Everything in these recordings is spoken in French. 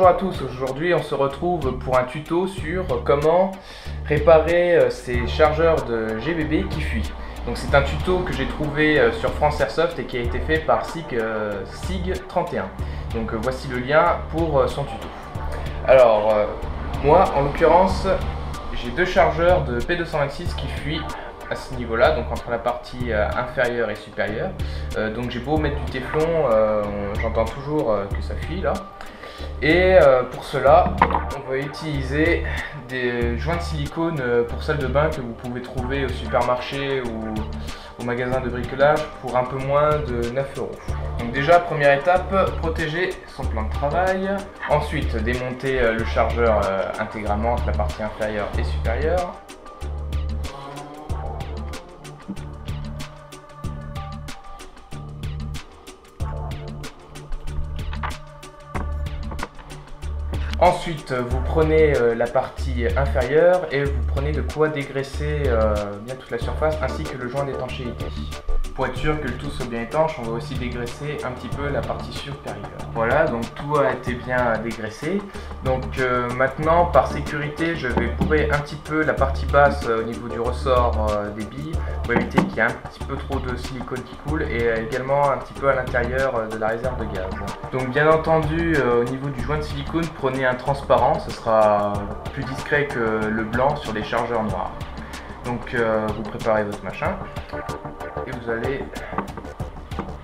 Bonjour à tous, aujourd'hui on se retrouve pour un tuto sur comment réparer ces chargeurs de GBB qui fuient. Donc c'est un tuto que j'ai trouvé sur France Airsoft et qui a été fait par SIG31. Donc voici le lien pour son tuto. Alors moi en l'occurrence j'ai deux chargeurs de P226 qui fuient à ce niveau là, donc entre la partie inférieure et supérieure. Donc j'ai beau mettre du téflon, j'entends toujours que ça fuit là. Et pour cela, on va utiliser des joints de silicone pour salle de bain que vous pouvez trouver au supermarché ou au magasin de bricolage pour un peu moins de 9 €. Donc déjà, première étape, protéger son plan de travail. Ensuite, démonter le chargeur intégralement entre la partie inférieure et supérieure. Ensuite, vous prenez la partie inférieure et vous prenez de quoi dégraisser bien toute la surface ainsi que le joint d'étanchéité. Pour être sûr que le tout soit bien étanche, on va aussi dégraisser un petit peu la partie supérieure. Voilà, donc tout a été bien dégraissé. Donc maintenant, par sécurité, je vais bourrer un petit peu la partie basse au niveau du ressort des billes pour éviter qu'il y ait un petit peu trop de silicone qui coule et également un petit peu à l'intérieur de la réserve de gaz. Donc bien entendu, au niveau du joint de silicone, prenez un transparent, ce sera plus discret que le blanc sur les chargeurs noirs. Donc vous préparez votre machin et vous allez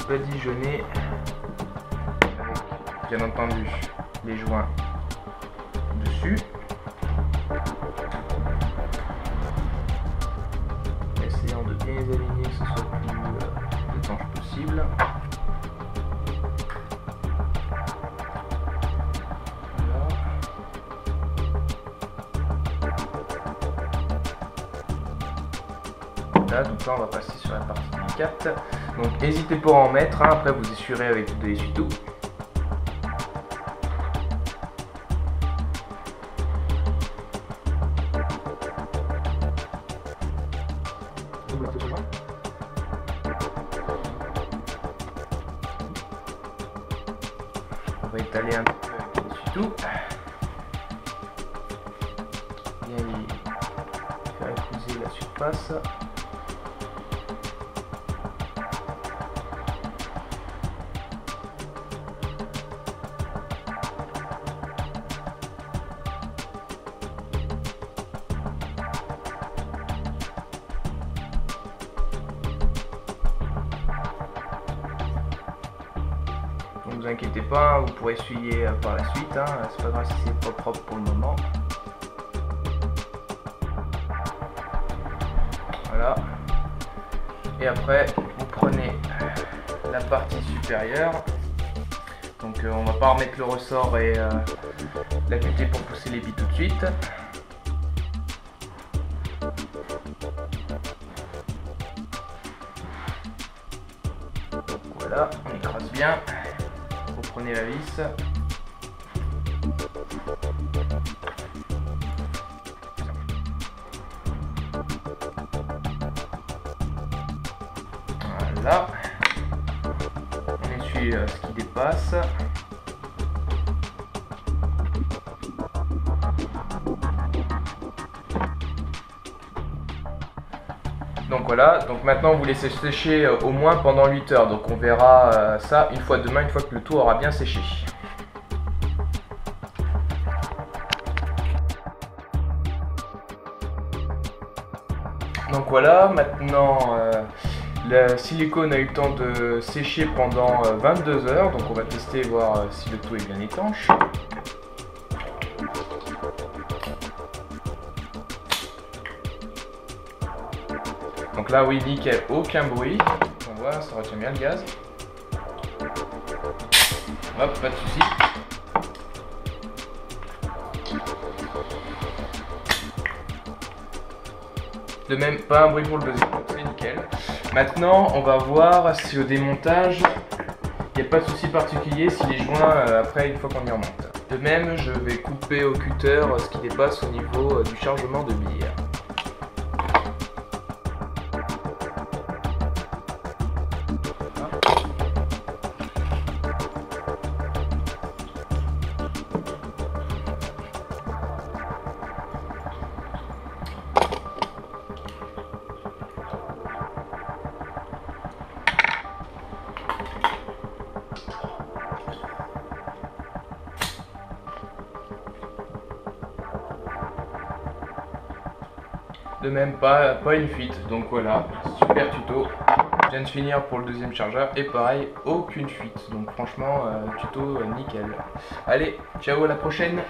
badigeonner avec bien entendu les joints dessus. Essayant de bien les aligner que ce soit le plus étanche possible. Là, donc là on va passer sur la partie délicate. Donc n'hésitez pas à en mettre, hein. Après vous essuierez avec de l'essuie-tout. On va étaler un peu avec l'essuie-tout. Bien faire épouser la surface. Ne vous inquiétez pas, vous pourrez essuyer par la suite, hein. C'est pas grave si c'est pas propre pour le moment. Voilà. Et après, vous prenez la partie supérieure. Donc on va pas remettre le ressort et la cutée pour pousser les billes tout de suite. Donc voilà, on écrase bien. Vous prenez la vis. Voilà. On essuie ce qui dépasse. Donc voilà, donc maintenant vous laissez sécher au moins pendant 8 heures. Donc on verra ça une fois demain, une fois que le tout aura bien séché. Donc voilà, maintenant le silicone a eu le temps de sécher pendant 22 heures. Donc on va tester voir si le tout est bien étanche. Donc là oui, nickel, aucun bruit. On voit, ça retient bien le gaz. Hop, pas de souci. De même, pas un bruit pour le deuxième, c'est nickel. Maintenant, on va voir si au démontage, il n'y a pas de souci particulier si les joints, après, une fois qu'on y remonte. De même, je vais couper au cutter ce qui dépasse au niveau du chargement de billes. de même pas une fuite. Donc voilà, super tuto. Je viens de finir pour le deuxième chargeur et pareil, aucune fuite. Donc franchement, tuto nickel. Allez, ciao, à la prochaine.